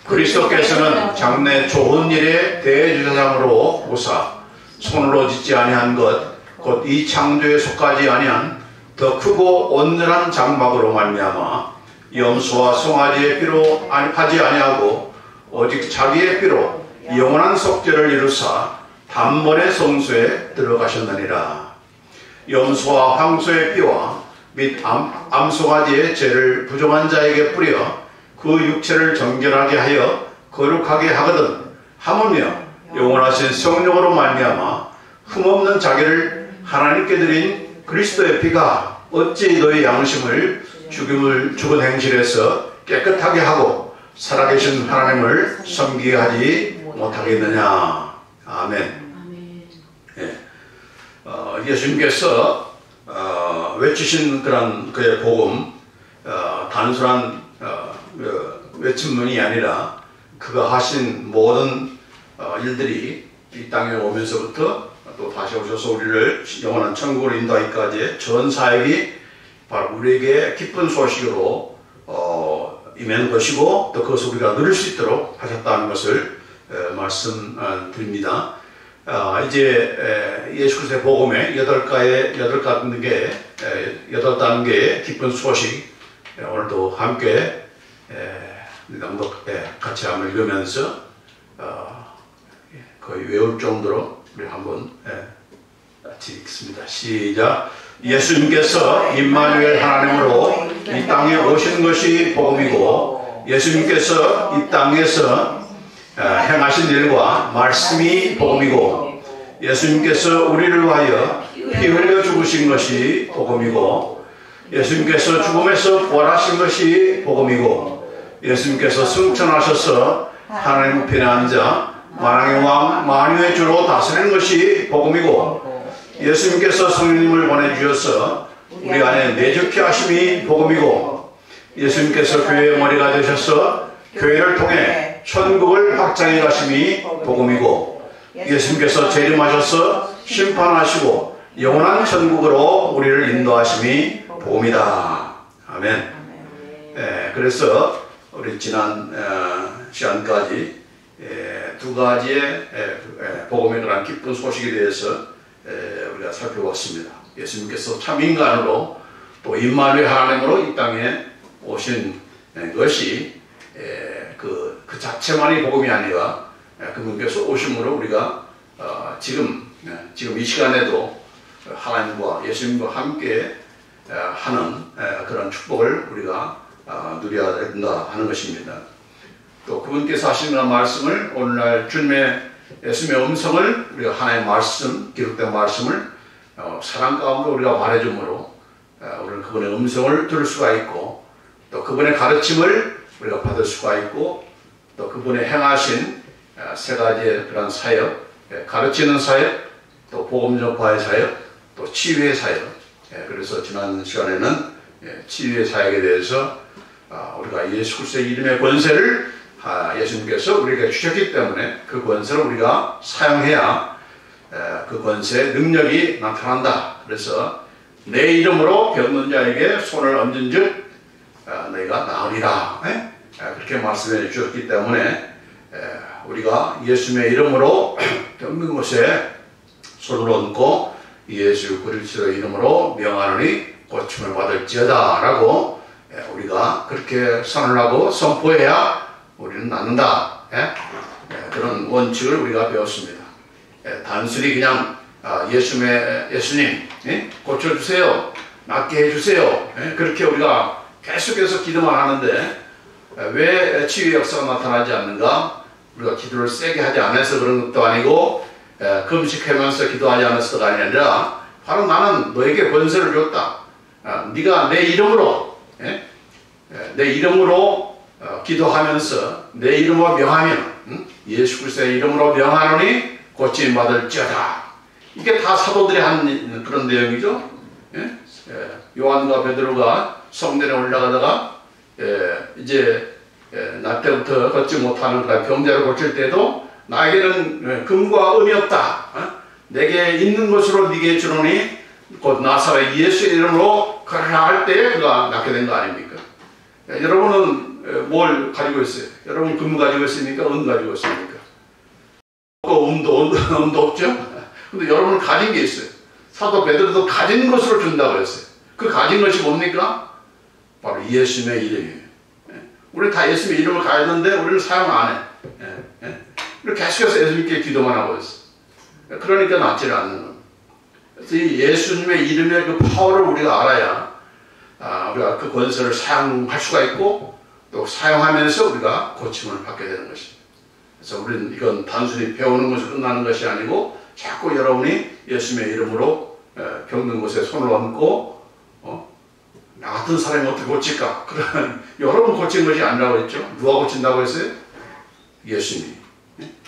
그리스도께서는 장래 좋은 일의 대주자장으로 오사 손으로 짓지 아니한 것 곧 이 창조에 속하지 아니한 더 크고 온전한 장막으로 말미암아 염소와 송아지의 피로 하지 아니하고 오직 자기의 피로 영원한 속죄를 이루사 단번에 성소에 들어가셨느니라. 염소와 황소의 피와 및 암송아지의 죄를 부정한 자에게 뿌려 그 육체를 정결하게 하여 거룩하게 하거든 하물며 영원하신 성령으로 말미암아 흠없는 자기를 하나님께 드린 그리스도의 피가 어찌 너희 양심을 죽은 행실에서 깨끗하게 하고 살아계신 하나님을 섬기게 하지 못하겠느냐. 아멘. 예. 예수님께서 외치신 그런 그의 복음, 단순한 외침문이 아니라 그가 하신 모든 일들이 이 땅에 오면서부터 또 다시 오셔서 우리를 영원한 천국으로 인도하기까지의 전 사역이 바로 우리에게 기쁜 소식으로 임하는 것이고 또 그것을 우리가 누릴 수 있도록 하셨다는 것을 말씀드립니다. 이제 예수 그리스도의 복음의 8단계의 기쁜 소식 오늘도 함께 같이 한번 읽으면서 거의 외울 정도로 우리 한번 같이 읽습니다. 시작. 예수님께서 임마누엘 하나님으로 이 땅에 오신 것이 복음이고 예수님께서 이 땅에서 행하신 일과 말씀이 복음이고 예수님께서 우리를 위하여 피 흘려 죽으신 것이 복음이고 예수님께서 죽음에서 부활하신 것이 복음이고 예수님께서 승천하셔서 하나님 우편에 앉아 만왕의 왕 만유의 주로 다스리는 것이 복음이고 예수님께서 성령님을 보내주셔서 우리 안에 내주케 하심이 복음이고 예수님께서 교회의 머리가 되셔서 교회를 통해 천국을 확장해 가심이 복음이고 예수님께서 재림하셔서 심판하시고 영원한 천국으로 우리를 인도하심이 복음이다. 아멘. 그래서 우리 지난 시간까지 두 가지의 복음에 관한 기쁜 소식에 대해서 우리가 살펴봤습니다. 예수님께서 참 인간으로 또 임마누엘 하나님으로 이 땅에 오신 것이 그 자체만이 복음이 아니라 그분께서 오심으로 우리가 지금 이 시간에도 하나님과 예수님과 함께 하는 그런 축복을 우리가 누려야 된다 하는 것입니다. 또 그분께서 하시는 말씀을 오늘날 주님의 예수님의 음성을 우리가 하나님의 말씀, 기록된 말씀을 사랑 가운데 우리가 말해줌으로 우리는 그분의 음성을 들을 수가 있고 또 그분의 가르침을 우리가 받을 수가 있고 또 그분의 행하신 세 가지의 그런 사역, 가르치는 사역, 또 복음 전파의 사역, 또 치유의 사역. 그래서 지난 시간에는 치유의 사역에 대해서 우리가 예수 그리스도의 이름의 권세를 예수님께서 우리에게 주셨기 때문에 그 권세를 우리가 사용해야 그 권세의 능력이 나타난다. 그래서 내 이름으로 병든 자에게 손을 얹은 즉 너희가 나으리라. 그렇게 말씀해 주셨기 때문에 우리가 예수님의 이름으로 병든 곳에 손을 얹고 예수 그리스도의 이름으로 명하노니 고침을 받을지어다 라고 우리가 그렇게 선언하고 선포해야 우리는 낫는다. 그런 원칙을 우리가 배웠습니다. 단순히 그냥 예수님 고쳐주세요, 낫게 해주세요, 그렇게 우리가 계속해서 기도만 하는데 왜 치유의 역사가 나타나지 않는가? 우리가 기도를 세게 하지 않아서 그런 것도 아니고 금식하면서 기도하지 않아서가 아니라 바로 나는 너에게 권세를 줬다. 네가 내 이름으로 기도하면서 내 이름으로 명하면 예수 그리스도의 이름으로 명하노니 고침 받을지어다. 이게 다 사도들이 한 그런 내용이죠. 요한과 베드로가 성전에 올라가다가 이제 나 때부터 걷지 못하는 병자를 고칠 때도 나에게는 금과 은이 없다. 내게 있는 것으로 네게 주노니 곧 나사렛 예수의 이름으로 걸으라 할 때 그가 낫게 된 거 아닙니까? 여러분은 뭘 가지고 있어요? 여러분 금 가지고 있습니까? 은 가지고 있습니까? 음도 없죠? 근데 여러분은 가진 게 있어요. 사도 베드로도 가진 것으로 준다고 했어요. 그 가진 것이 뭡니까? 바로 예수님의 이름이에요. 우리 다 예수님의 이름을 가졌는데 우리는 사용 안 해. 우리 계속해서 예수님께 기도만 하고 있어. 그러니까 낫지를 않는 거예요. 그래서 이 예수님의 이름의 그 파워를 우리가 알아야 우리가 그 권세를 사용할 수가 있고 또 사용하면서 우리가 고침을 받게 되는 것입니다. 그래서 우리는 이건 단순히 배우는 것으로 끝나는 것이 아니고 자꾸 여러분이 예수님의 이름으로 병든 곳에 손을 얹고 나 같은 사람이 어떻게 고칠까? 그러면 여러분 고친 것이 아니라고 했죠. 누가 고친다고 했어요? 예수님이.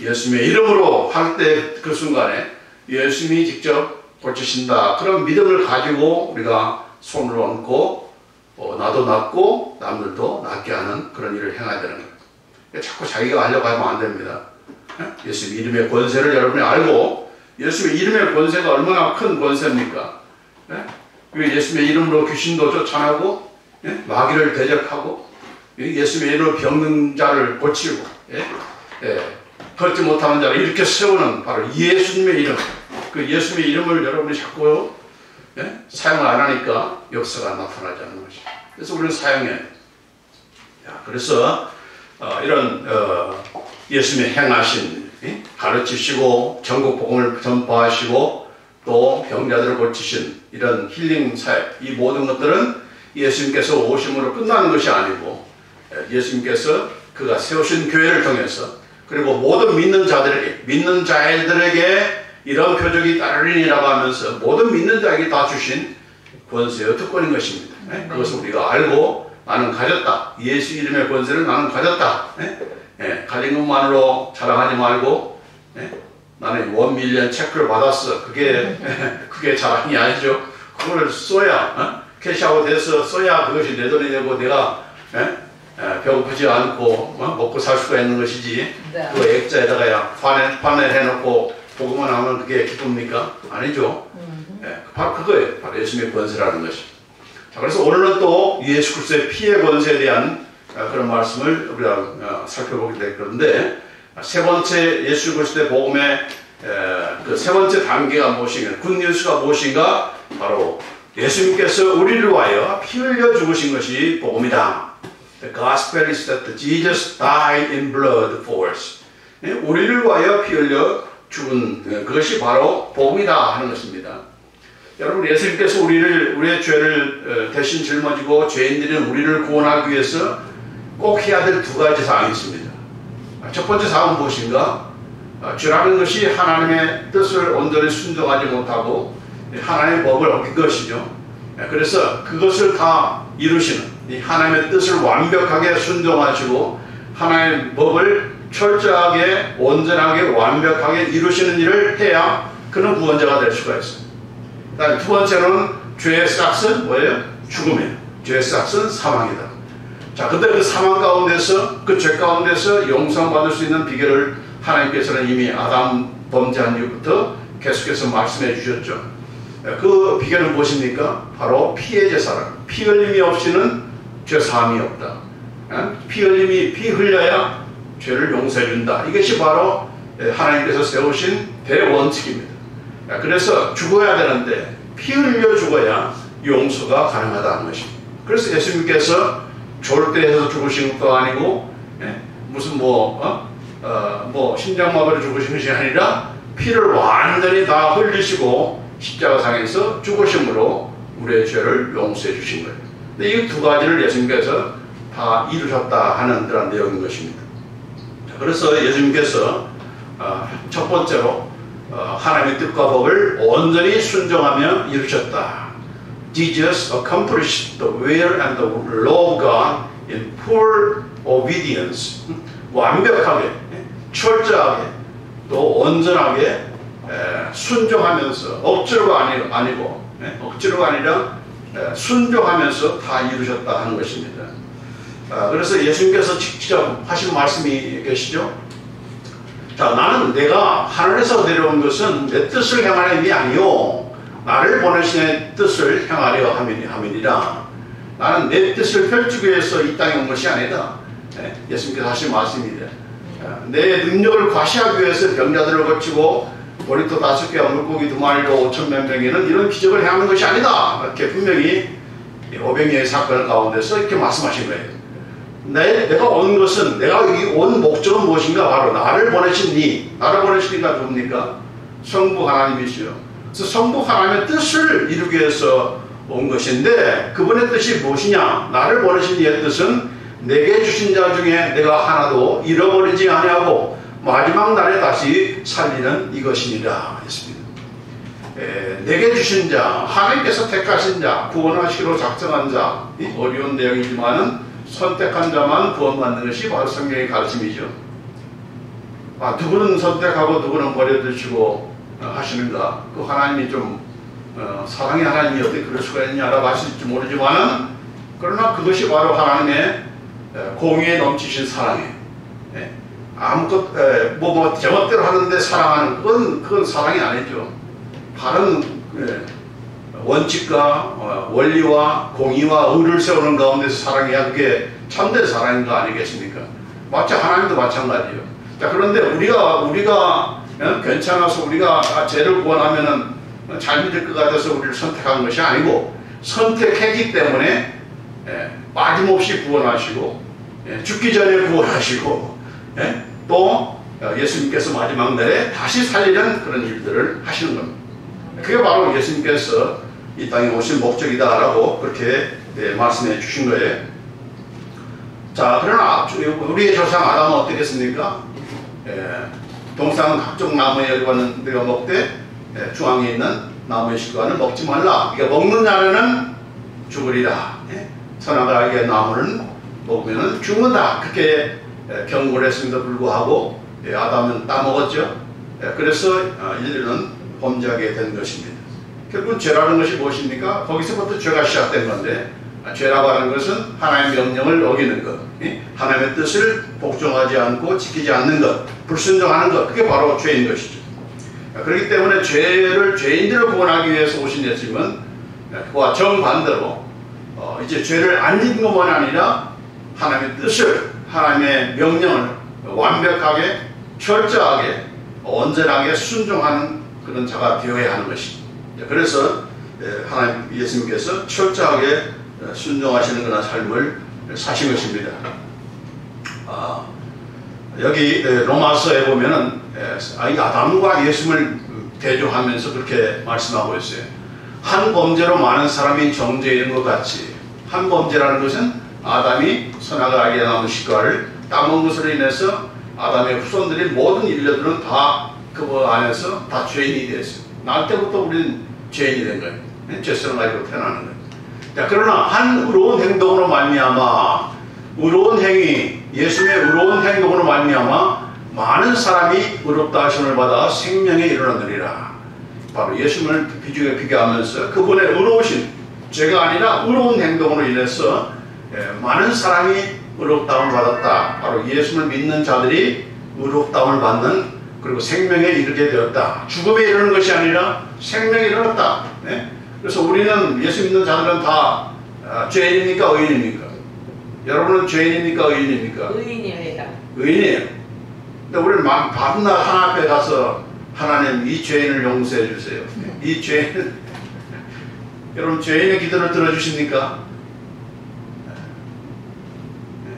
예수님의 이름으로 할 때 그 순간에 예수님이 직접 고치신다. 그런 믿음을 가지고 우리가 손을 얹고 나도 낫고 남들도 낫게 하는 그런 일을 행해야 되는 거예요. 자꾸 자기가 하려고 하면 안 됩니다. 예수님 이름의 권세를 여러분이 알고 예수님의 이름의 권세가 얼마나 큰 권세입니까? 예수님의 이름으로 귀신도 쫓아내고 마귀를 대적하고 예수님의 이름으로 병든 자를 고치고 걷지 못하는 자를 이렇게 세우는 바로 예수님의 이름. 그 예수님의 이름을 여러분이 자꾸 사용을 안 하니까 역사가 나타나지 않는 것이죠. 그래서 우리는 사용해야 돼요. 그래서 이런 예수님의 행하신 가르치시고 전국 복음을 전파하시고 또 병자들을 고치신 이런 힐링 사역, 이 모든 것들은 예수님께서 오심으로 끝나는 것이 아니고 예수님께서 그가 세우신 교회를 통해서 그리고 모든 믿는 자들에게 이런 표적이 따르리니라고 하면서 모든 믿는 자에게 다 주신 권세와 특권인 것입니다. 그것을 우리가 알고 나는 가졌다. 예수 이름의 권세를 나는 가졌다. 가진 것만으로 자랑하지 말고 나는 1밀리언 체크를 받았어. 그게 자랑이 아니죠. 그걸 써야 캐시아웃 돼서 써야 그것이 내 돈이 되고 내가 배고프지 않고 먹고 살 수가 있는 것이지. 네. 그 액자에다가 판을 해놓고 보고만 하면 그게 기쁩니까? 아니죠. 바로 그거예요. 바로 예수님의 권세라는 것이. 자, 그래서 오늘은 또 예수 그리스도의 피의 권세에 대한 그런 말씀을 우리가 살펴보게 될 건데, 세 번째 예수 그리스도의 복음의 그 세 번째 단계가 무엇인가, 굿뉴스가 무엇인가, 바로 예수님께서 우리를 위하여 피 흘려 죽으신 것이 복음이다. The gospel is that Jesus died in blood for us. 우리를 위하여 피 흘려 죽은 그것이 바로 복음이다 하는 것입니다. 여러분, 예수님께서 우리의 죄를 대신 짊어지고 죄인들인 우리를 구원하기 위해서 꼭 해야 될 두 가지 사항이 있습니다. 첫 번째 사항은 무엇인가? 죄라는 것이 하나님의 뜻을 온전히 순종하지 못하고 하나님의 법을 어긴 것이죠. 그래서 그것을 다 이루시는 하나님의 뜻을 완벽하게 순종하시고 하나님의 법을 철저하게 온전하게 완벽하게 이루시는 일을 해야 그는 구원자가 될 수가 있습니다. 그다음에 두 번째는 죄의 싹은 뭐예요? 죽음이에요. 죄의 싹은 사망이다. 자, 근데 그 사망 가운데서, 그 죄 가운데서 용서받을 수 있는 비결을 하나님께서는 이미 아담 범죄한 이후부터 계속해서 말씀해 주셨죠. 그 비결은 무엇입니까? 바로 피의 제사라. 피 흘림이 없이는 죄 사함이 없다. 피 흘려야 죄를 용서해 준다. 이것이 바로 하나님께서 세우신 대원칙입니다. 그래서 죽어야 되는데 피 흘려 죽어야 용서가 가능하다는 것입니다. 그래서 예수님께서 졸대에서 죽으신 것도 아니고 무슨 심장마비로 죽으신 것이 아니라 피를 완전히 다 흘리시고 십자가상에서 죽으심으로 우리의 죄를 용서해 주신 거예요. 근데 이 두 가지를 예수님께서 다 이루셨다 하는 그런 내용인 것입니다. 그래서 예수님께서 첫 번째로 하나님의 뜻과 법을 온전히 순종하며 이루셨다. Jesus accomplished the will and the law of God in full obedience. 완벽하게, 철저하게, 또 온전하게 순종하면서 억지로가 아니고 억지로가 아니라 순종하면서 다 이루셨다 하는 것입니다. 그래서 예수님께서 직접 하신 말씀이 계시죠. 자, 나는 내가 하늘에서 내려온 것은 내 뜻을 행하려 함이 아니요 나를 보내신 뜻을 행하려 함이니라. 나는 내 뜻을 펼치기 위해서 이 땅에 온 것이 아니다. 예수님께서 하신 말씀이래. 내 능력을 과시하기 위해서 병자들을 거치고 보리토 5개와 물고기 2마리로 5천 몇 명이는 이런 기적을 행하는 것이 아니다. 이렇게 분명히 오병이어의 사건 가운데서 이렇게 말씀하신 거예요. 내가 온 것은, 내가 온 목적은 무엇인가? 바로 나를 보내신 나를 보내시니까 누굽니까? 성부 하나님이시요. 그래서 성부 하나님의 뜻을 이루기 위해서 온 것인데, 그분의 뜻이 무엇이냐? 나를 보내신 이의 뜻은 내게 주신 자 중에 내가 하나도 잃어버리지 아니하고 마지막 날에 다시 살리는 이것이니라 했습니다. 내게 주신 자, 하나님께서 택하신 자, 구원하시기로 작정한 자, 이 어려운 내용이지만은 선택한 자만 구원받는 것이 바로 성경의 가르침이죠. 누구는 선택하고 누구는 버려두시고 하시는가? 그 하나님이 좀 사랑의 하나님이 어떻게 그럴 수가 있냐라고 하실지 모르지만은, 그러나 그것이 바로 하나님의 공의에 넘치신 사랑이에요. 아무것 제멋대로 하는데 사랑하는 그건 사랑이 아니죠. 다른 원칙과 원리와 공의와 의를 세우는 가운데서 사랑해야 그게 참된 사랑인 거 아니겠습니까? 마치 하나님도 마찬가지예요. 자, 그런데 우리가 괜찮아서 우리가 죄를 구원하면은 잘 믿을 것 같아서 우리를 선택한 것이 아니고, 선택했기 때문에 빠짐없이 구원하시고 죽기 전에 구원하시고 또 예수님께서 마지막 날에 다시 살리는 그런 일들을 하시는 겁니다. 그게 바로 예수님께서 이 땅에 오신 목적이다라고 그렇게 말씀해 주신 거예요. 자, 그러나 우리의 조상 아담은 어떻겠습니까? 동상 각종 나무의 열과는 내가 먹되 중앙에 있는 나무의 실과는 먹지 말라. 이게 먹는 날에는 죽으리라. 선악을 알게 한 나무는 먹으면 죽는다. 그렇게 경고를 했음에도 불구하고 아담은 따먹었죠. 그래서 인류는 범죄하게 된 것입니다. 결국은 죄라는 것이 무엇입니까? 거기서부터 죄가 시작된 건데, 죄라고 하는 것은 하나님의 명령을 어기는 것, 하나님의 뜻을 복종하지 않고 지키지 않는 것, 불순종하는 것, 그게 바로 죄인 것이죠. 그렇기 때문에 죄인들을 구원하기 위해서 오신 예수님은 그와 정반대로 이제 죄를 안 짓는 것만 아니라 하나님의 뜻을, 하나님의 명령을 완벽하게, 철저하게, 온전하게 순종하는 그런 자가 되어야 하는 것입니다. 그래서 하나님 예수님께서 철저하게 순종하시는 그런 삶을 사신 것입니다. 여기 로마서에 보면은 아담과 예수님을 대조하면서 그렇게 말씀하고 있어요. 한 범죄로 많은 사람이 정죄에 이른 것 같이, 한 범죄라는 것은 아담이 선악을 알게 나무 실과를 따먹은 것으로 인해서 아담의 후손들인 모든 인류들은 다 그 안에서 다 죄인이 됐어요. 날 때부터 우리는 죄인이 된 거예요. 죄성을 가지고 태어나는 거예요. 자, 그러나 한 의로운 행동으로 말미암아, 의로운 행위, 예수님의 의로운 행동으로 말미암아 많은 사람이 의롭다 하심을 받아 생명에 이르렀느니라. 바로 예수님을 비교하면서 그분의 의로우신, 죄가 아니라 의로운 행동으로 인해서 많은 사람이 의롭다움을 받았다. 바로 예수님을 믿는 자들이 의롭다움을 받는, 그리고 생명에 이르게 되었다. 죽음에 이르는 것이 아니라 생명에 이르렀다. 그래서 우리는, 예수 믿는 자들은 다 죄인입니까? 의인입니까? 여러분은 죄인입니까? 의인입니까? 의인입니다. 의인이에요. 근데 우리는 밤낮 하나 앞에 가서 하나님 이 죄인을 용서해 주세요. 이 죄인, 여러분 죄인의 기도를 들어주십니까?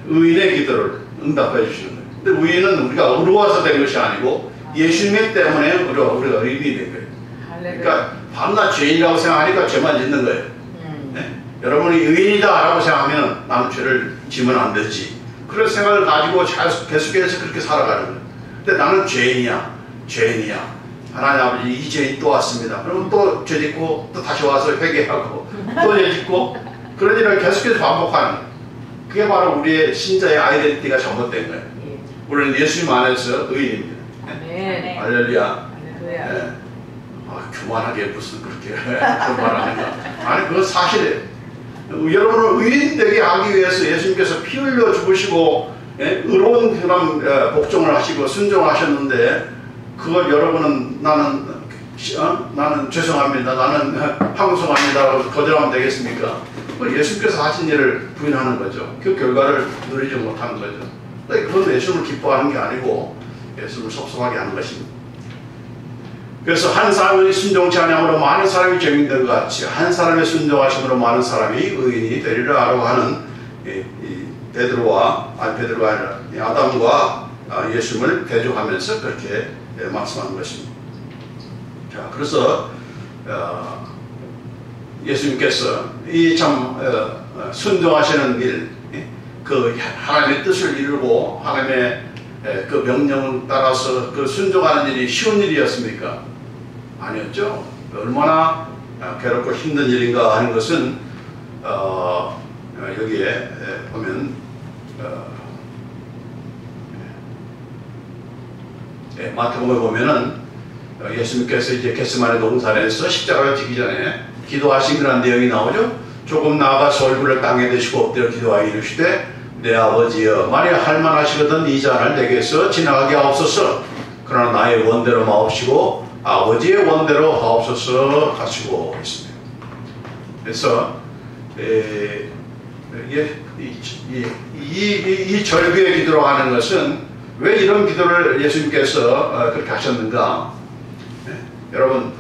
의인의 기도를 응답해 주시는 거예요. 근데 의인은 우리가 의로워서 된 것이 아니고 예수님 때문에 우리가 의인이 된 거예요. 그러니까 밤낮 죄인이라고 생각하니까 죄만 짓는 거예요. 여러분이 의인이다라고 생각하면 나는 죄를 지면 안 되지, 그런 생각을 가지고 계속해서 그렇게 살아가는 거예요. 근데 나는 죄인이야. 하나님 아버지, 이 죄인 또 왔습니다. 그러면 또 죄 짓고 또 다시 와서 회개하고 또 죄 짓고, 그런 일을 계속해서 반복하는 거예요. 그게 바로 우리의 신자의 아이덴티티가 잘못된 거예요. 우리는 예수님 안에서 의인입니다. 아멘. 할렐루야. 할렐루야. 교만하게 무슨 그렇게 교만하는가? 아니, 그건 사실이에요. 여러분을 의인 되게 하기 위해서 예수님께서 피 흘려 죽으시고 의로운 그런 복종을 하시고 순종을 하셨는데, 그걸 여러분은 나는 죄송합니다, 나는 황송합니다 라고 거절하면 되겠습니까? 그걸 예수님께서 하신 일을 부인하는 거죠. 그 결과를 누리지 못하는 거죠. 그건 예수님을 기뻐하는 게 아니고 예수님을 섭섭하게 하는 것입니다. 그래서 한 사람이 순종치 아니함으로 많은 사람이 죄인된 것 같이 한 사람의 순종하심으로 많은 사람이 의인이 되리라라고 하는 베드로가 아니라 아담과 예수님을 대조하면서 그렇게 말씀하는 것입니다. 자, 그래서 예수님께서 이 참 순종하시는 일, 그 하나님의 뜻을 이루고 하나님의 그 명령을 따라서 그 순종하는 일이 쉬운 일이었습니까? 아니었죠. 얼마나 괴롭고 힘든 일인가 하는 것은 여기에 보면 마태복음에 보면은 예수님께서 이제 겟세마네 동산에서 십자가를 지기 전에 기도하신 그런 내용이 나오죠. 조금 나아가서 얼굴을 땅에 대시고 엎드려 기도하여 이르시되 내 아버지여 만일 할만하시거든 이 잔을 내게서 지나가게 하옵소서. 그러나 나의 원대로 마옵시고 아버지의 원대로 하옵소서 하시고 있습니다. 그래서 이 절규의 기도로 하는 것은 왜 이런 기도를 예수님께서 그렇게 하셨는가? 여러분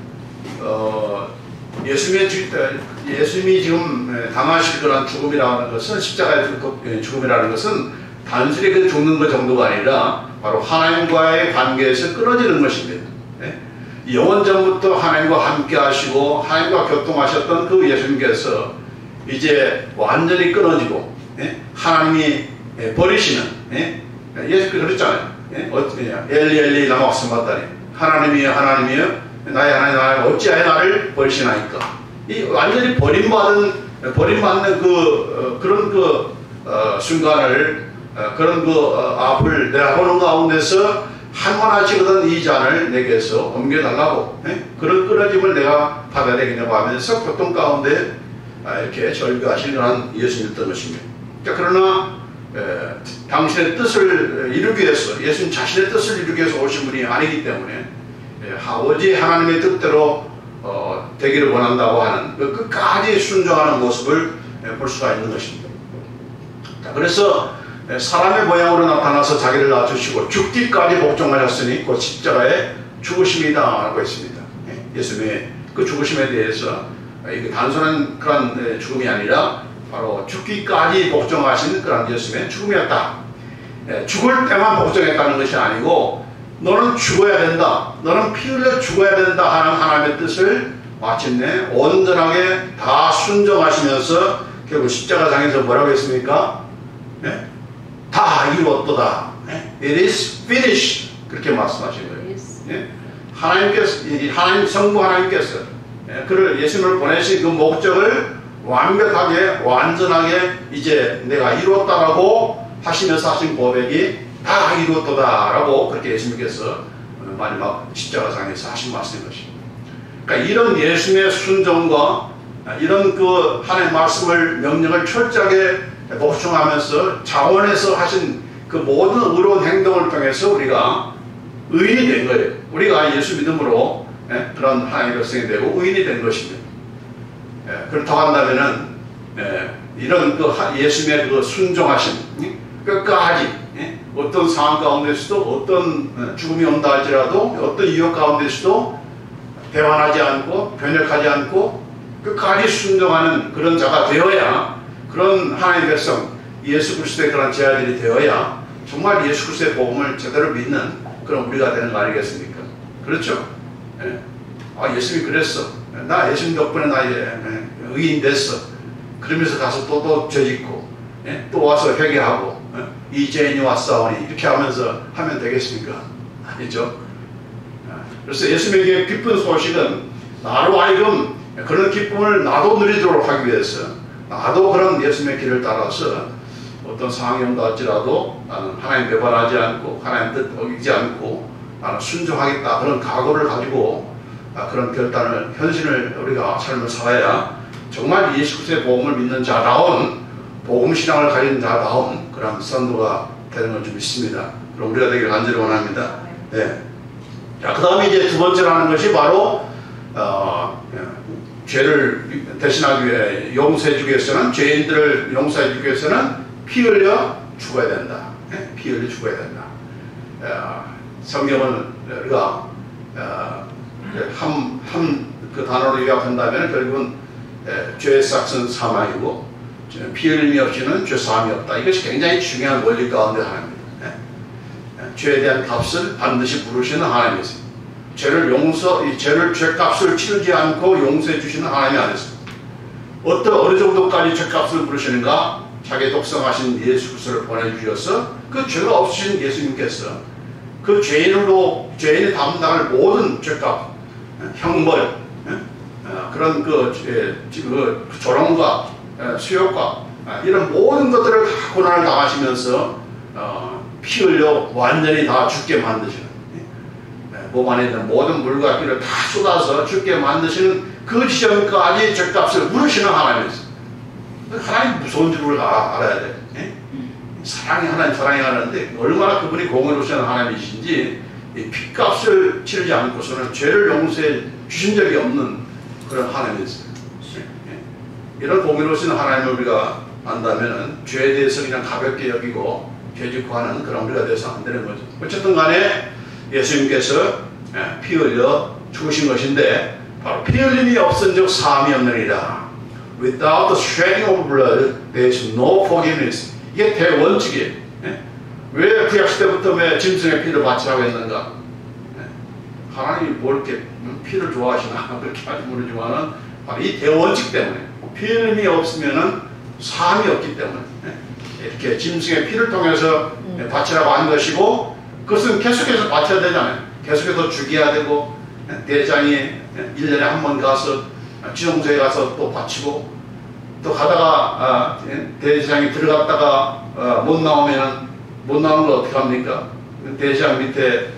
예수님이 지금 당하실 그런 죽음이라고 하는 것은 십자가의 죽음이라는 것은 단순히 그 죽는 것 정도가 아니라 바로 하나님과의 관계에서 끊어지는 것입니다. 영원전부터 하나님과 함께 하시고 하나님과 교통하셨던 그 예수님께서 이제 완전히 끊어지고 하나님이 버리시는 예수께서 그랬잖아요. 엘리 엘리 라마 sabachthani 하나님이여 하나님이여 나의 하나님 나의 어찌하여 나를 버리시나이까. 이 완전히 버림받는 그런 순간을 그런 앞을 내다보는 가운데서 한만하시거든 이 잔을 내게서 옮겨달라고 그런 끊어짐을 내가 받아야 되겠냐고 하면서 고통 가운데 이렇게 절규하시는 그런 예수님이었던 것입니다. 그러나 당신의 뜻을 이루기 위해서 예수님 자신의 뜻을 이루기 위해서 오신 분이 아니기 때문에 아버지 하나님의 뜻대로 되기를 원한다고 하는 끝까지 순종하는 모습을 볼 수가 있는 것입니다. 그래서 사람의 모양으로 나타나서 자기를 낮추시고 죽기까지 복종하셨으니 곧 십자가의 죽으심이다 라고 했습니다. 예수님의 그 죽으심에 대해서 이게 단순한 그런 죽음이 아니라 바로 죽기까지 복종하신 그런 예수님의 죽음이었다. 죽을 때만 복종했다는 것이 아니고 너는 죽어야 된다, 너는 피 흘려 죽어야 된다 하는 하나님의 뜻을 마침내 온전하게 다 순종하시면서 결국 십자가상에서 뭐라고 했습니까? 다 이루었도다. It is finished. 그렇게 말씀하신 거예요. 하나님 성부 하나님께서 그를 예수님을 보내신 그 목적을 완벽하게 완전하게 이제 내가 이루었다라고 하시면서 하신 고백이 다 이루었도다라고 그렇게 예수님께서 마지막 십자가상에서 하신 말씀인 것입니다. 그러니까 이런 예수님의 순종과 이런 그 하나님의 말씀을 명령을 철저하게 복종하면서 자원해서 하신 그 모든 의로운 행동을 통해서 우리가 의인이 된 거예요. 우리가 예수 믿음으로 그런 하나님의 백성이 되고 의인이 된 것입니다. 그렇다고 한다면은 이런 그 예수님의 그 순종하심 끝까지 어떤 상황 가운데서도 어떤 죽음이 온다 할지라도 어떤 유혹 가운데서도 배반하지 않고 변혁하지 않고 끝까지 순종하는 그런 자가 되어야 그런 하나님의 백성 예수 그리스도의 그런 제자들이 되어야 정말 예수 그리스도의 복음을 제대로 믿는 그런 우리가 되는 거 아니겠습니까? 그렇죠? 예수님이 그랬어. 나 예수님 덕분에 나 의인 됐어. 그러면서 가서 또 죄짓고 또 와서 회개하고 이 죄인이 왔사오니 이렇게 하면서 하면 되겠습니까? 아니죠. 그래서 예수님에게 기쁜 소식은 나로 하여금 그런 기쁨을 나도 누리도록 하기 위해서 나도 그런 예수님의 길을 따라서 어떤 상황이 온다 할지라도 나는 하나님 배반하지 않고 하나님 뜻 어기지 않고 나는 순종하겠다 그런 각오를 가지고 그런 결단을 현신을 우리가 삶을 살아야 정말 예수 그리스도의 복음을 믿는 자다운 복음신앙을 가진 자다운 그런 선도가 되는 걸 좀 믿습니다. 그럼 우리가 되길 간절히 원합니다. 네. 자, 그 다음에 이제 두 번째로 하는 것이 바로 죄를 대신하기 위해 용서해주기 위해서는 죄인들을 용서해주기 위해서는 피 흘려 죽어야 된다. 피 흘려 죽어야 된다. 성경을 우리가 그 단어로 요약한다면 결국은 죄의 삭은 사망이고 피 흘림이 없이는 죄 사함이 없다. 이것이 굉장히 중요한 원리 가운데 하나입니다. 죄에 대한 값을 반드시 부르시는 하나님이세요. 죄값을 치르지 않고 용서해 주시는 하나님이 아니었습니다. 어느 정도까지 죄값을 부르시는가? 자기 독생하신 예수 그리스도를 보내주셔서 그 죄가 없으신 예수님께서 그 죄인이 담당할 모든 죄값, 형벌, 그런 그 조롱과 수욕과 이런 모든 것들을 다 고난을 당하시면서 피 흘려 완전히 다 죽게 만드시는, 몸 안에 있는 모든 물과 피를 다 쏟아서 죽게 만드시는 그 지점까지 죄값을 물으시는 하나님이었어요. 하나님 무서운 줄 우리가 알아야 돼. 사랑이 하는데 얼마나 그분이 공의로우신 하나님이신지 피값을 치르지 않고서는 죄를 용서해 주신 적이 없는 그런 하나님이었어요. 이런 공의로우신 하나님을 우리가 안다면 죄에 대해서 그냥 가볍게 여기고 죄짓고하는 그런 우리가 돼서 안 되는 거죠. 어쨌든 간에 예수님께서 피 흘려 죽으신 것인데 바로 피 흘림이 없은즉 사함이 없느니라. Without the shedding of blood, there is no forgiveness. 이게 대원칙이에요. 왜 구약시대부터 왜 짐승의 피를 바치라고 했는가? 하나님이 뭘 이렇게 피를 좋아하시나 그렇게 아직 모르지만은 바로 이 대원칙 때문에 피 흘림이 없으면은 사함이 없기 때문에 이렇게 짐승의 피를 통해서 바치라고 한 것이고, 그것은 계속해서 바쳐야 되잖아요. 계속해서 죽여야 되고, 대장이 1년에 한 번 가서 지성소에 가서 또 바치고, 또 가다가 대장이 들어갔다가 못 나오면 못 나오는 걸 어떻게 합니까? 대장 밑에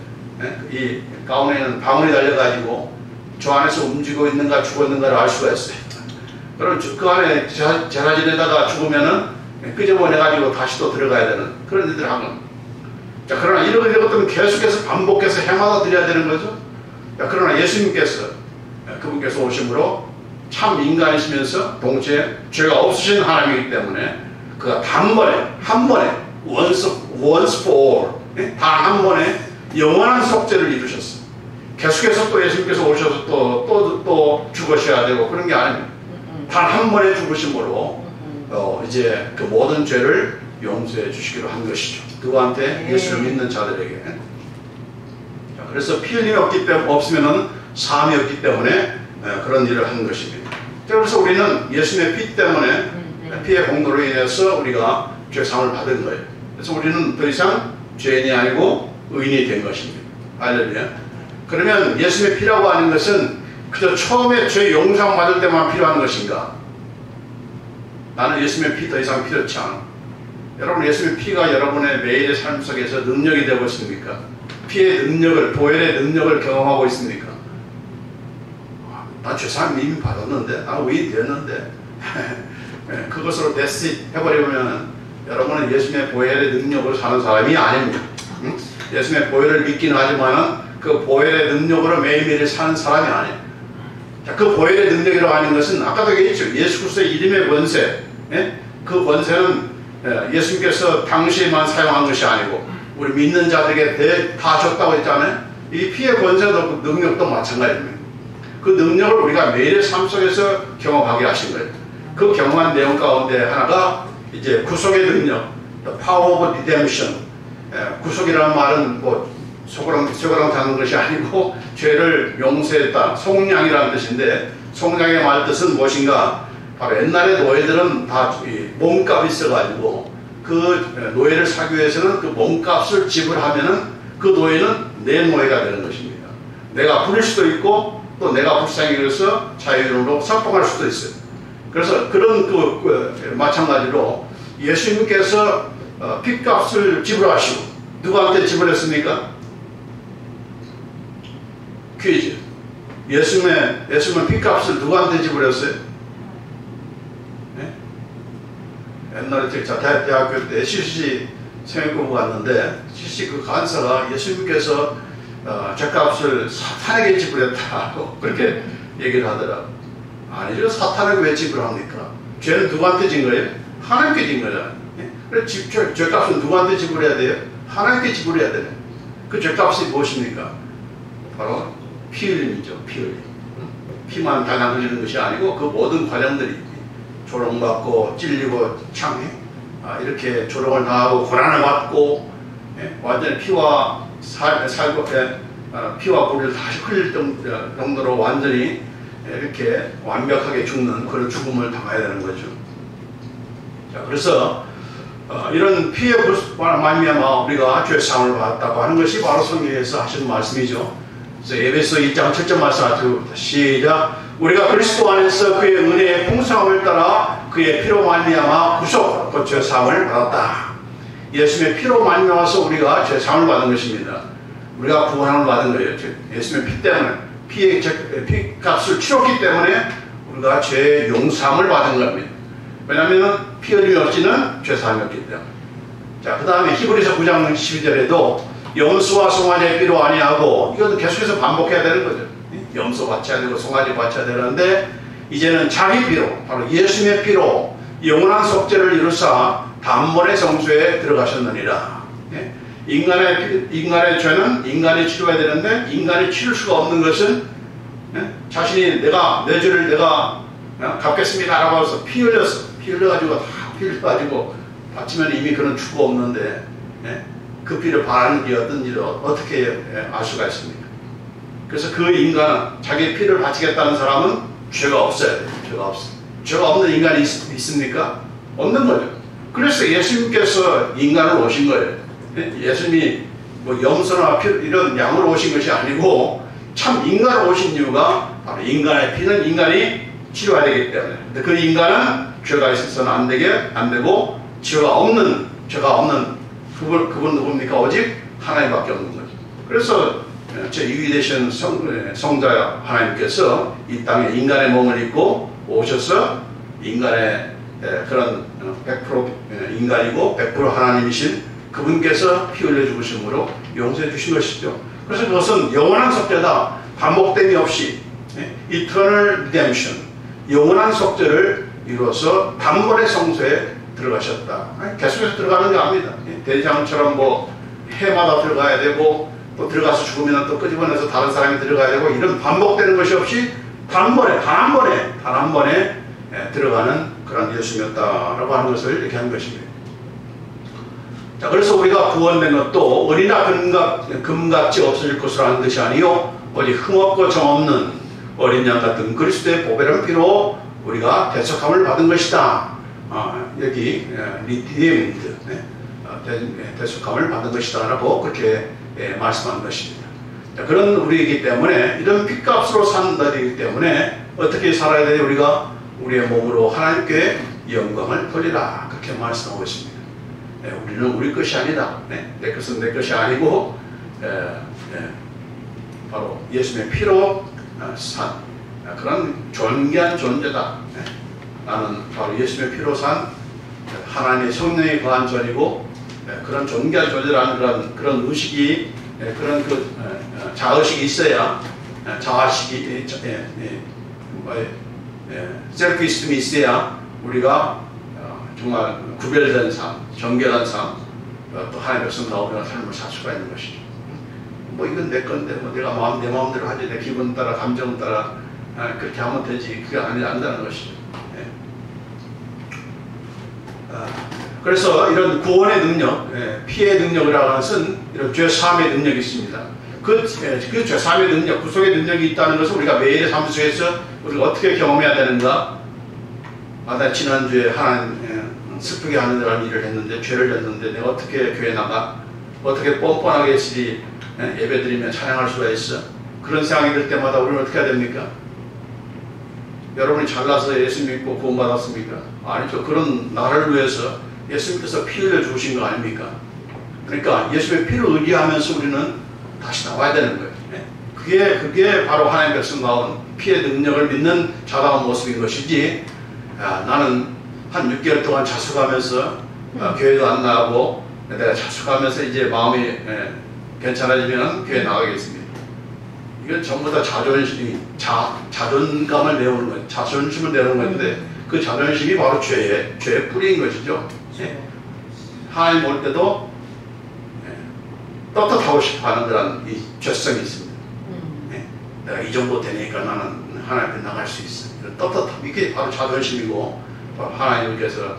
이 가운에는 방울이 달려가지고 저 안에서 움직이고 있는가 죽었는가를 알 수가 있어요. 그럼 그 안에 제사 지내다가 죽으면은 끄집어내가지고 다시 또 들어가야 되는 그런 일들을 하는 겁니다. 자, 그러나 이런 것들은 계속해서 반복해서 해마다 드려야 되는 거죠. 자, 그러나 예수님께서 그분께서 오심으로 참 인간이시면서 동시에 죄가 없으신 하나님이기 때문에 그가 단번에 한 번에 once for all 단 한 번에 영원한 속죄를 이루셨어요. 계속해서 또 예수님께서 오셔서 또 죽으셔야 되고 그런 게 아닙니다. 단 한 번에 죽으심으로 이제 그 모든 죄를 용서해 주시기로 한 것이죠. 그분한테 예수를 믿는 자들에게. 자, 그래서 피 흘림이 없으면 사함이 없기 때문에 그런 일을 한 것입니다. 그래서 우리는 예수님의 피 때문에 피의 공로로 인해서 우리가 죄사함을 받은 거예요. 그래서 우리는 더 이상 죄인이 아니고 의인이 된 것입니다. 할렐루야. 그러면 예수님의 피라고 하는 것은 그저 처음에 죄 용서 받을 때만 필요한 것인가? 나는 예수님의 피 더 이상 필요치 않아. 여러분, 예수님의 피가 여러분의 매일의 삶 속에서 능력이 되고 있습니까? 피의 능력을, 보혈의 능력을 경험하고 있습니까? 나 죄사함 이미 받았는데, 나 의인 되었는데 그것으로 됐지 해버리면 여러분은 예수님의 보혈의 능력으로 사는 사람이 아닙니다. 예수님의 보혈을 믿기는 하지만 그 보혈의 능력으로 매일매일 사는 사람이 아니에요. 자, 그 보혈의 능력이라고 하는 것은 아까도 얘기했죠. 예수 그리스도의 이름의 권세, 그 권세는 예수님께서 당시에만 사용한 것이 아니고 우리 믿는 자들에게 다 줬다고 했잖아요. 이 피의 권세도 능력도 마찬가지입니다. 그 능력을 우리가 매일의 삶 속에서 경험하게 하신 거예요. 그 경험한 내용 가운데 하나가 이제 구속의 능력, the power of redemption. 구속이라는 말은 뭐 소그랑 잡는 것이 아니고 죄를 용서했다, 속량이라는 뜻인데, 속량의 말 뜻은 무엇인가? 바로 옛날에 노예들은 다 몸값이 있어가지고 그 노예를 사기 위해서는 그 몸값을 지불하면은 그 노예는 내 노예가 되는 것입니다. 내가 부릴 수도 있고 또 내가 불쌍히 여겨서 자유인으로 석봉할 수도 있어요. 그래서 그런 마찬가지로 예수님께서 핏값을 지불하시고 누구한테 지불했습니까? 퀴즈. 예수님은 핏값을 누구한테 지불했어요? 옛날에 제가 대학교 때 CC 생활공부 갔는데 CC 그 간사가 예수님께서 죄값을 사탄에게 지불했다고 그렇게 얘기를 하더라고요. 아니죠. 사탄에게 왜 지불을 합니까? 죄는 누구한테 진 거예요? 하나님께 진 거잖아요. 그래서 죄값은 누구한테 지불해야 돼요? 하나님께 지불해야 되는. 그 죄값이 무엇입니까? 바로 피 흘림이죠. 피 흘림. 피만 달랑 흘리는 것이 아니고 그 모든 과정들이 조롱받고 찔리고 참 이렇게 조롱을 당하고 고난을 받고 완전히 피와 피와 불을 다시 흘릴 정도로 완전히 이렇게 완벽하게 죽는 그런 죽음을 당해야 되는 거죠. 자, 그래서 이런 피의 말미암아 우리가 죄사함을 받았다고 하는 것이 바로 성경에서 하시는 말씀이죠. 그래서 에베소 1장 7절 말씀 아트부터 시작. 우리가 그리스도 안에서 그의 은혜의 풍성함을 따라 그의 피로 말미암아 구속, 그 죄사함을 받았다. 예수님의 피로 말미암아서 우리가 죄사함을 받은 것입니다. 우리가 구원함을 받은 거예요. 예수님의 피 때문에 피값을 치렀기 때문에 우리가 죄의 용서함을 받은 겁니다. 왜냐하면 피 흘림이 없이는 죄사함이 없기 때문에. 자, 그 다음에 히브리서 9장 12절에도 염소와 송아지의 피로 아니하고, 이것도 계속해서 반복해야 되는 거죠. 염소 바쳐야 되고 송아지 바쳐야 되는데 이제는 자기 피로, 바로 예수님의 피로 영원한 속죄를 이루사 단번에 성소에 들어가셨느니라. 인간의 죄는 인간이 치료해야 되는데 인간이 치를 수가 없는 것은 자신이 내 죄를 내가 갚겠습니다 라고 해서 피 흘려가지고 바치면 이미 그런 추구 없는데 그 피를 바라는 게 어떤 일을 어떻게 알 수가 있습니까? 그래서 그 인간은 자기 피를 바치겠다는 사람은 죄가 없어야 돼요. 죄가 없어요. 죄가 없는 인간이 있습니까? 없는 거죠. 그래서 예수님께서 인간으로 오신 거예요. 예수님이 뭐 염소나 이런 양으로 오신 것이 아니고 참 인간으로 오신 이유가 바로 인간의 피는 인간이 치료해야 되기 때문에. 근데 그 인간은 죄가 있어서는 안 되고 죄가 없는 그분 누굽니까? 오직 하나님밖에 없는 거죠. 그래서 제2위 되신 성자 하나님께서 이 땅에 인간의 몸을 입고 오셔서 인간의 그런 100% 인간이고 100% 하나님이신 그분께서 피 흘려 죽으심으로 용서해 주신 것이죠. 그래서 그것은 영원한 속죄다. 반복됨이 없이 Eternal Redemption, 영원한 속죄를 이루어서 단번에 성소에 들어가셨다. 계속해서 들어가는 게 아닙니다. 대장처럼 뭐 해마다 들어가야 되고 또 들어가서 죽으면 또 끄집어내서 다른 사람이 들어가야 되고 이런 반복되는 것이 없이 단 한 번에 들어가는 그런 예수님이었다라고 하는 것을 이렇게 하는 것입니다. 자, 그래서 우리가 구원된 것도 어리나 금같이 없어질 것으로 하는 것이 아니요 오직 흠없고 정없는 어린 양 같은 그리스도의 보배로운 피로 우리가 대속함을 받은 것이다. 여기 redeemed, 대속함을 받은 것이다 라고 그렇게 말씀한 것입니다. 자, 그런 우리이기 때문에 이런 핏값으로 산다 되기 때문에 어떻게 살아야 되냐, 우리가 우리의 몸으로 하나님께 영광을 돌리라 그렇게 말씀하고 있습니다. 우리는 우리 것이 아니다. 내 것은 내 것이 아니고 바로 예수님의 피로 산 그런 존귀한 존재다. 나는 바로 예수님의 피로 산 하나님의 성령에 거한 존이고 그런 존귀한 존재라는 그런 의식이 그런 자의식이 있어야 자아식이 셀프이스템이 있어야 우리가 정말 구별된 삶, 정결한 삶, 또 하나님의 백성다운 삶을 살 수가 있는 것이죠. 뭐 이건 내 건데 뭐 내가 내 마음대로 하지, 내 기분 따라 감정 따라 그렇게 하면 되지, 그게 아니라는 것이죠. 그래서 이런 구원의 능력, 피의 능력이라고 하는 것은 이런 죄사함의 능력이 있습니다. 그 죄사함의 능력, 구속의 능력이 있다는 것을 우리가 매일의 삶 속에서 우리가 어떻게 경험해야 되는가? 나 지난주에 하나님 슬프게 하는 일을 했는데, 죄를 했는데 내가 어떻게 교회 나가? 어떻게 뻔뻔하게 예배 드리면 찬양할 수가 있어? 그런 생각이 들 때마다 우리는 어떻게 해야 됩니까? 여러분이 잘나서 예수 믿고 구원받았습니까? 아니죠. 그런 나를 위해서 예수님께서 피 흘려 주신 거 아닙니까? 그러니까 예수님의 피를 의지하면서 우리는 다시 나와야 되는 거예요. 그게 바로 하나님 백성 나온 피의 능력을 믿는 자다운 모습인 것이지, 나는 한 6개월 동안 자숙하면서 교회도 안 나가고 내가 자숙하면서 이제 마음이 괜찮아지면 교회 나가겠습니다. 이건 전부 다 자존감을 내오는 거예요. 자존심을 내는 건데 그 자존심이 바로 죄의 뿌리인 것이죠. 하나님 볼 때도 떳떳하고 싶어하는 그런 이 죄성이 있습니다. 내가 이 정도 되니까 나는 하나님 앞에 나갈 수 있어. 떳떳함, 이게 바로 자존심이고 하나님께서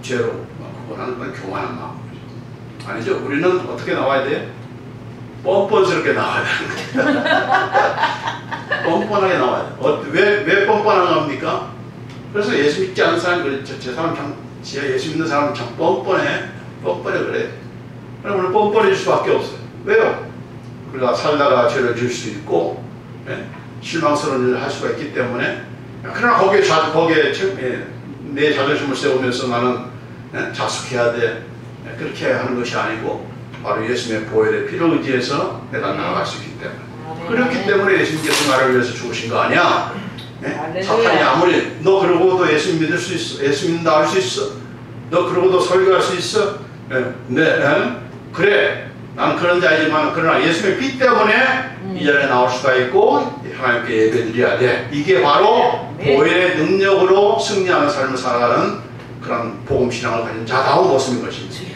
죄로 구원하는 건 교만한 마음이죠. 아니죠. 우리는 어떻게 나와야 돼요? 뻔뻔스럽게 나와야 되는 거예요. 뻔뻔하게 나와야 돼요. 왜 뻔뻔한 겁니까? 그래서 예수 믿지 않는 사람이 제 사람 참, 예수 믿는 사람은 참 뻔뻔해 그래. 그럼 우리 뻔뻔해질 수밖에 없어요. 왜요? 우리가 살다가 죄를 질 수 있고 실망스러운 일을 할 수가 있기 때문에. 그러나 거기에 내 자존심을 세우면서 나는 자숙해야 돼. 그렇게 하는 것이 아니고 바로 예수님의 보혈의 피를 의지해서 내가 나아갈 수 있기 때문에. 그렇기 때문에 예수님께서 나를 위해서 죽으신 거 아니야? 사탄이 아무리 너 그러고도 예수님 믿을 수 있어, 예수 믿는다 할 수 있어, 너 그러고도 설교할 수 있어, 그래, 나는 그런 자이지만 그러나 예수님의 피 때문에 이 자리에 나올 수가 있고 하나님께 예배드려야 돼. 이게 바로 보혈의 능력으로 승리하는 삶을 살아가는 그런 복음신앙을 가진 자다운 모습인 것입니다.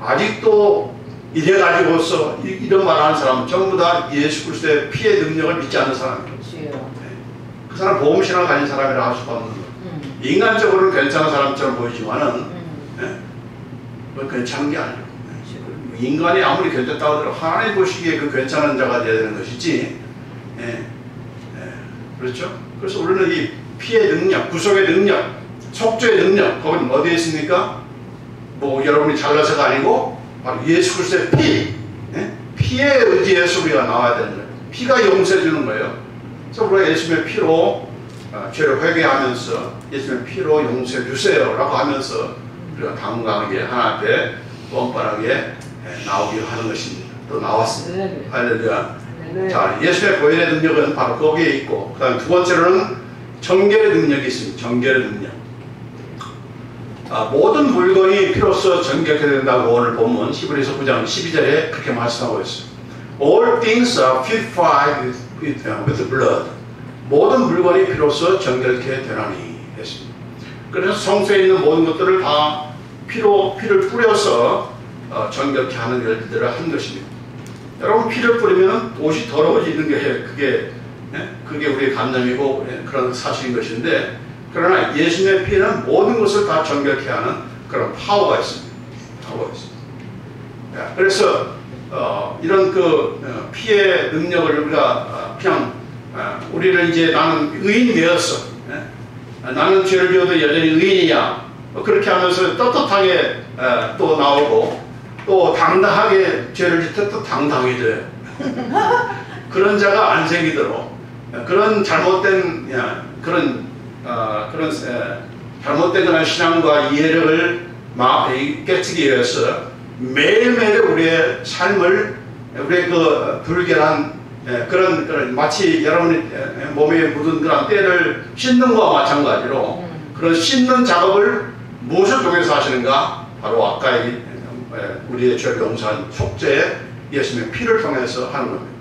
아직도 이래가지고서 이런 말하는 사람은 전부 다 예수 그리스도의 피의 능력을 믿지 않는 사람이에요. 그 사람 복음신앙을 가진 사람이라 할 수가 없는 거예요. 인간적으로는 괜찮은 사람처럼 보이지만은 괜찮은 게 아니에요. 인간이 아무리 괜찮다고 하더라도 하나님 보시기에 그 괜찮은 자가 되어야 되는 것이지. 그렇죠? 그래서 우리는 이 피의 능력, 구속의 능력, 속죄의 능력, 거기는 어디에 있습니까? 뭐 여러분이 잘나서가 아니고 바로 예수 그리스도의 피에 의지해서 우리가 나와야 되는 거예요. 피가 용서해 주는 거예요. 그래서 우리가 예수님의 피로 죄를 회개하면서 예수님의 피로 용서해 주세요 라고 하면서 우리가 당당하게 하나님 앞에 뻔뻔하게 나오게 하는 것입니다. 또 나왔습니다. 할렐루야. 자, 예수의 보혈의 능력은 바로 거기에 있고, 그 다음 두 번째로는 정결의 능력이 있습니다. 정결의 능력. 모든 물건이 피로써 정결해야 된다고 오늘 본문 히브리서 9장 12절에 그렇게 말씀하고 있어요. All things are purified with blood. 모든 물건이 피로써 정결케 되나니 했습니다. 그래서 성소에 있는 모든 것들을 다 피를 뿌려서 정결케 하는 일들을 한 것입니다. 여러분, 피를 뿌리면 옷이 더러워지는 게 그게 우리의 관념이고 그런 사실인 것인데, 그러나 예수님의 피는 모든 것을 다 정결케 하는 그런 파워가 있습니다. 그래서 이런 그 피의 능력을 우리가 그냥 우리를 이제 나는 의인이 되었어. 나는 죄를 지어도 여전히 의인이야. 그렇게 하면서 떳떳하게 또 나오고 또 당당하게 죄를 짓다 또 당당히 돼. 그런 자가 안 생기도록 그런 잘못된 잘못된 그런 신앙과 이해력을 깨트리기 위해서 매일매일 우리의 삶을 우리의 그 불결한 그런 마치 여러분이 몸에 묻은 그런 때를 씻는 것과 마찬가지로 그런 씻는 작업을 무엇을 통해서 하시는가? 바로 아까 우리의 죄를 용서한 속죄 예수님의 피를 통해서 하는 겁니다.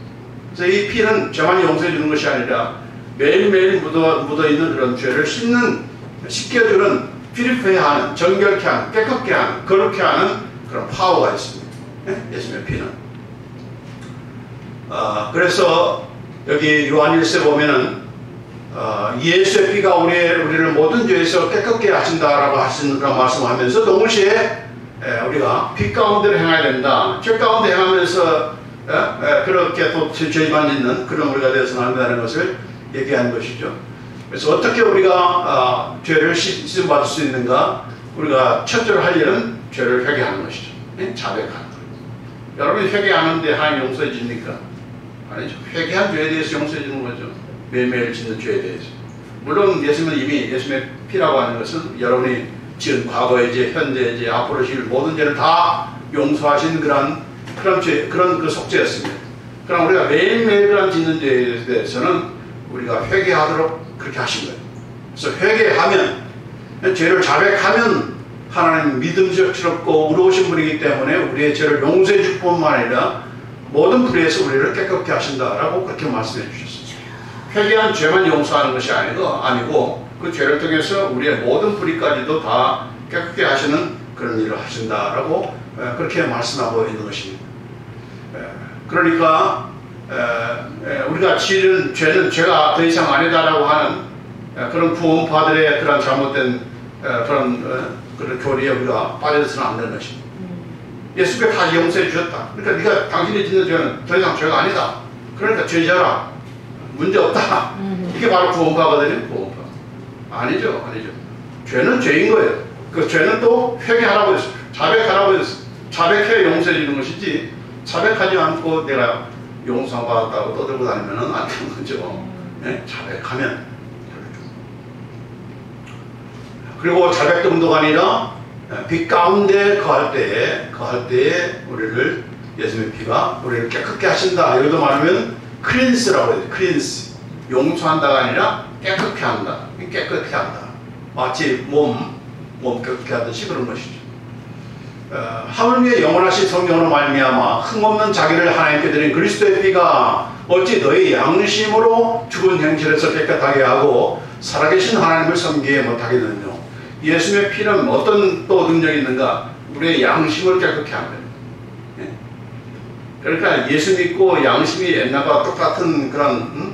그래서 이 피는 저만 용서해 주는 것이 아니라 매일매일 묻어있는 그런 죄를 씻겨주는, 퓨리페이하는, 정결케 하는, 깨끗게 하는, 거룩게 하는 그런 파워가 있습니다. 예수님의 피는. 그래서 여기 요한일서에 보면은 예수의 피가 우리를 모든 죄에서 깨끗게 하신다라고 하시는 그런 말씀을 하면서 동시에 우리가 빛 가운데로 행해야 된다. 죄 가운데 행하면서 그렇게 또 죄만 짓는 그런 우리가 되어서는 안 된다는 것을 얘기하는 것이죠. 그래서 어떻게 우리가 죄를 씻음 받을 수 있는가? 우리가 첫째로 할 일은 죄를 회개하는 것이죠. 자백하는 거예요. 여러분이 회개하는데 하나님 용서해 줍니까? 아니죠. 회개한 죄에 대해서 용서해 주는 거죠. 매일매일 짓는 죄에 대해서. 물론 예수님은 이미 예수님의 피라고 하는 것은 여러분이 지은 과거의 죄, 현재의 죄, 앞으로 지을 모든 죄를 다 용서하신 그런 그 속죄였습니다. 그럼 우리가 매일매일 그런 짓는 죄에 대해서는 우리가 회개하도록 그렇게 하신 거예요. 그래서 회개하면, 죄를 자백하면 하나님 믿음직스럽고 의로우신 분이기 때문에 우리의 죄를 용서해 줄 뿐만 아니라 모든 불의에서 우리를 깨끗게 하신다라고 그렇게 말씀해 주셨습니다. 회개한 죄만 용서하는 것이 아니고 그 죄를 통해서 우리의 모든 불의까지도 다 깨끗게 하시는 그런 일을 하신다라고 그렇게 말씀하고 있는 것입니다. 그러니까 우리가 지은 죄는 죄가 더 이상 아니다라고 하는 그런 구원파들의 그런 잘못된 그런 교리에 우리가 빠져서는 안 되는 것입니다. 예수께서 다 용서해 주셨다. 그러니까 네가 당신이 짓는 죄는 더 이상 죄가 아니다. 그러니까 죄자라. 문제 없다. 이게 바로 구원파거든요. 구원파. 아니죠. 죄는 죄인 거예요. 그 죄는 또 회개하라고 했어요. 자백하라고 했어요. 자백해 용서해 주는 것이지 자백하지 않고 내가 용서받았다고 떠들고 다니면 안 되는 거죠. 네? 자백하면. 그리고 자백도 문도가 아니라 빛 가운데 거할 때에 우리를 예수님의 피가 우리를 깨끗게 하신다. 여기도 말하면 클린스라고 해요. 클린스. 용서한다가 아니라 깨끗게 한다. 깨끗게 한다. 마치 몸 깨끗게 하듯이 그런 것이죠. 하물며 영원하신 성령으로 말미암아 흠없는 자기를 하나님께 드린 그리스도의 피가 어찌 너희 양심으로 죽은 행실에서 깨끗하게 하고 살아계신 하나님을 섬기게 못하겠느냐. 예수님의 피는 어떤 또 능력이 있는가? 우리의 양심을 깨끗게 합니다. 그러니까 예수 믿고 양심이 옛날과 똑같은 그런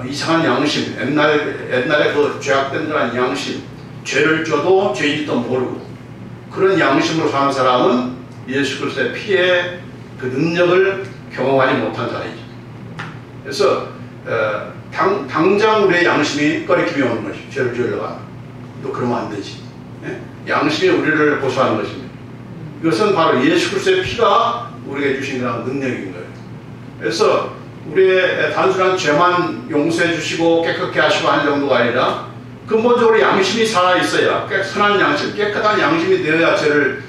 이상한 양심, 옛날에 그 죄악된 그런 양심, 죄를 져도 죄인지도 모르고 그런 양심으로 사는 사람은 예수 그리스도의 피의 그 능력을 경험하지 못한 자이죠. 그래서 당장 우리의 양심이 꺼리낌이 오는 것이죠. 죄를 지으려고 하면. 또 그러면 안 되지. 양심이 우리를 보수하는 것입니다. 이것은 바로 예수 그리스도의 피가 우리에게 주신 그런 능력인 거예요. 그래서 우리의 단순한 죄만 용서해 주시고 깨끗게 하시고 하는 정도가 아니라 근본적으로 양심이 살아있어야 선한 양심, 깨끗한 양심이 되어야 죄를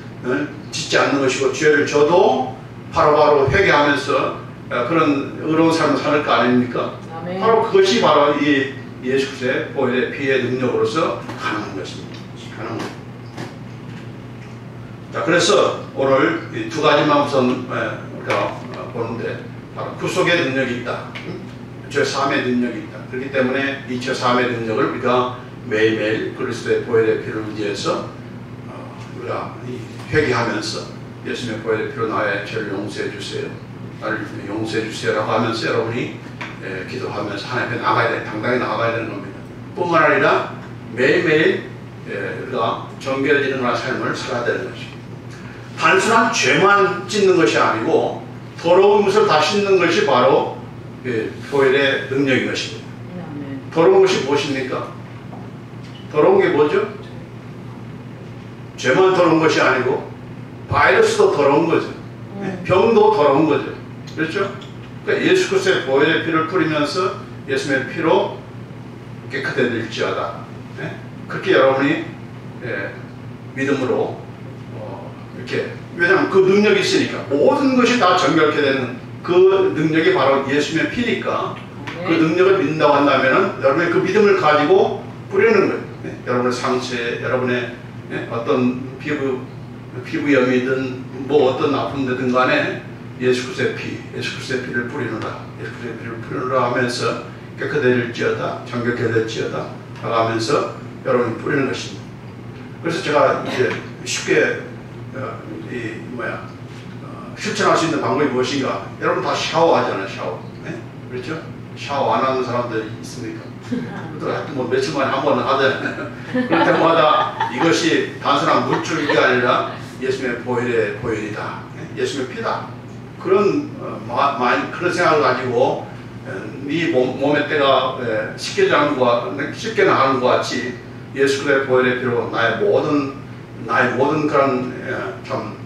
짓지 않는 것이고 죄를 져도 바로바로 회개하면서 그런 의로운 삶을 살 거 아닙니까? 아멘. 바로 그것이 바로 이 예수 그리스도의 보혈의 피의 능력으로서 가능한 것입니다. 가능합니다. 자, 그래서 오늘 이 두 가지만 우선 우리가 보는데 바로 구속의 능력이 있다. 죄 사함의 능력이 있다. 그렇기 때문에 이 죄 사함의 능력을 우리가 매일매일 그리스도의 보혈의 피를 의지해서 우리가 회개하면서 예수님의 보혈의 피로 나의 죄를 용서해 주세요. 나를 용서해 주세요라고 하면서 여러분이 기도하면서 하나님 앞에 나가야 돼. 당당히 나가야 되는 겁니다. 뿐만 아니라 매일매일 우리가 정결해지는 그런 삶을 살아야 되는 것입니다. 단순한 죄만 찢는 것이 아니고 더러운 것을 다 씻는 것이 바로 보혈의 능력인 것입니다. 더러운 것이 무엇입니까? 더러운 게 뭐죠? 죄만 더러운 것이 아니고 바이러스도 더러운 거죠. 병도 더러운 거죠. 그렇죠? 그러니까 예수 그리스도의 보혈의 피를 뿌리면서 예수님의 피로 깨끗해질지어다. 그렇게 여러분이 믿음으로 이렇게, 왜냐하면 그 능력이 있으니까 모든 것이 다 정결케 되는 그 능력이 바로 예수님의 피니까 그 능력을 믿는다고 한다면 여러분의 그 믿음을 가지고 뿌리는 거예요. 여러분의 상처에, 여러분의 어떤 피부염이든 뭐 어떤 아픔이든 간에 예수 그리스도의 피를 뿌리노라. 예수 그리스도의 피를 뿌리노라 하면서 깨끗해질지어다, 정결케 될지어다 하면서 여러분이 뿌리는 것입니다. 그래서 제가 이제 쉽게 실천할 수 있는 방법이 무엇인가? 여러분 다 샤워하잖아요, 샤워. 그렇죠? 샤워 안 하는 사람들 있습니까? 뭐 며칠 만에 한 번은 하든 그럴 때마다 이것이 단순한 물줄기가 아니라 예수님의 보혈이다. 예수님의 피다. 그런 생각을 가지고 네 몸의 때가 쉽게 나가는 것 같이 예수 그리스도의 보혈의 피로 나의 모든 그런 좀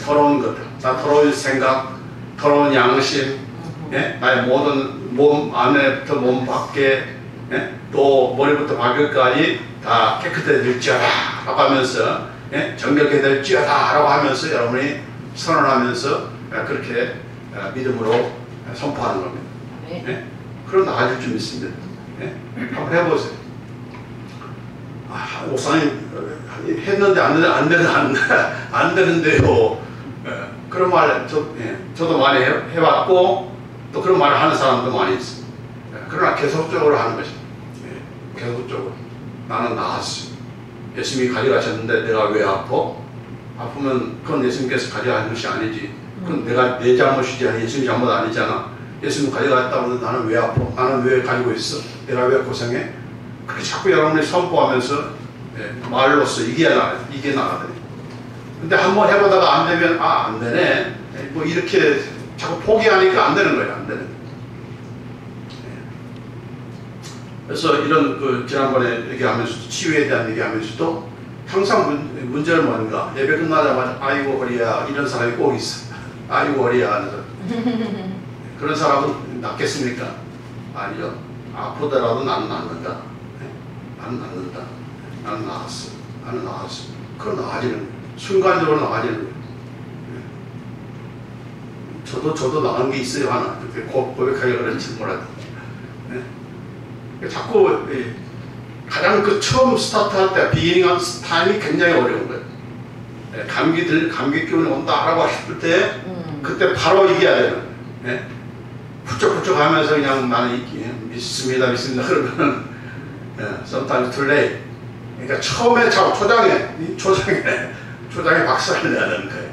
더러운 것들, 더러운 생각, 더러운 양심, 나의 모든 몸 안에부터 몸 밖에 또 머리부터 발끝까지 다 깨끗해질지어다 라고 하면서 정결케 될지어다 라고 하면서 여러분이 선언하면서 그렇게 믿음으로 선포하는 겁니다. 그럼 나아질 줄 믿습니다. 한번 해보세요. 목사님 했는데 안 되는데요. 그런 말 저도 많이 해봤고 또 그런 말을 하는 사람도 많이 있어요. 그러나 계속적으로 하는 것입니다. 계속적으로 나는 나았어. 예수님이 가져가셨는데 내가 왜 아파? 아프면 그건 예수님께서 가져가신 것이 아니지. 그건 내 잘못이지 예수님 잘못 아니잖아. 예수님 가져갔다고 해서 나는 왜 아파? 나는 왜 가지고 있어? 내가 왜 고생해? 그렇게 자꾸 여러분이 선포하면서 말로써 이게 나가야 돼. 근데 한번 해보다가 안 되면 안 되네. 뭐 이렇게 자꾸 포기하니까 안 되는 거예요. 안 되는 거예요. 그래서 이런 지난번에 얘기하면서도 치유에 대한 얘기하면서도 항상 문제는 뭔가 예배 끝나자마자 아이고 허리야 이런 사람이 꼭 있어. 아이고 허리야 하는 사람. 그런 사람은 낫겠습니까? 아니요. 아프더라도 나는 낫는다. 나는 낫는다. 나는 나았어. 나는 나았어. 그건 나아지는 거예요. 순간적으로 나아지는 거예요. 저도 나은 게 있어요. 하나. 그렇게 고백하기가 그런지 몰라도. 자꾸 가장 처음 스타트할 때 비기닝 타임이 굉장히 어려운 거예요. 감기 기운이 온다라고 싶을 때 그때 바로 이겨야 되는 거예요. 푸쩍푸쩍 하면서 그냥 나는 믿습니다 그러면 sometimes too late. 그러니까 처음에 초장에 박살을 내야 되는 거예요.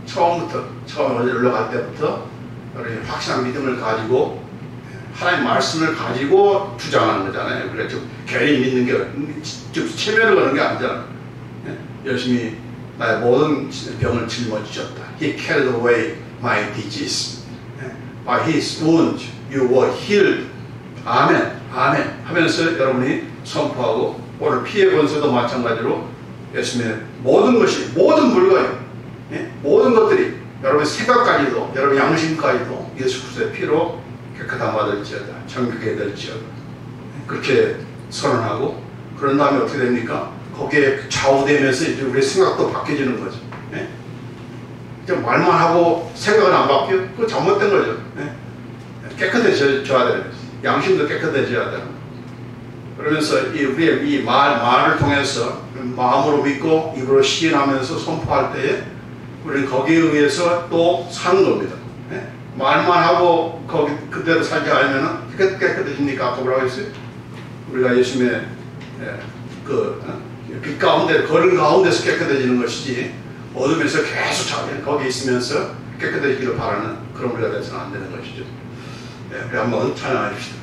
처음에 어디 올라갈 때부터 확실한 믿음을 가지고 하나님 말씀을 가지고 주장하는 거잖아요. 그래 좀 괜히 믿는 게 좀 체면을 거는 게 아니잖아요. 열심히 나의 모든 병을 짊어지셨다. He carried away my disease. By His wounds you were healed. 아멘, 아멘 하면서 여러분이 선포하고 오늘 피해 권세도 마찬가지로 예수님의 모든 것이 모든 물건이 모든 것들이 여러분의 생각까지도 여러분의 양심까지도 예수 그리스도의 피로 깨끗함 받을지어다 정결하게 될지어다 그렇게 선언하고 그런 다음에 어떻게 됩니까? 거기에 좌우되면서 이제 우리의 생각도 바뀌어지는 거죠. 말만 하고 생각은 안 바뀌어? 그거 잘못된 거죠. 깨끗해져야 되는 거죠. 양심도 깨끗해져야 되는 거죠. 그러면서 우리의 이 말을 통해서 마음으로 믿고 입으로 시인하면서 선포할 때에 우리는 거기에 의해서 또 사는 겁니다. 말만 하고 거기 그대로 살지 않으면 깨끗해집니까? 아까 뭐라고 했어요? 우리가 예수님의 빛 가운데 걸은 가운데서 깨끗해지는 것이지 어둠에서 계속 거기 있으면서 깨끗해지기를 바라는 그런 우리가 돼서는 안 되는 것이죠. 우리 한번 찬양해 줍시다.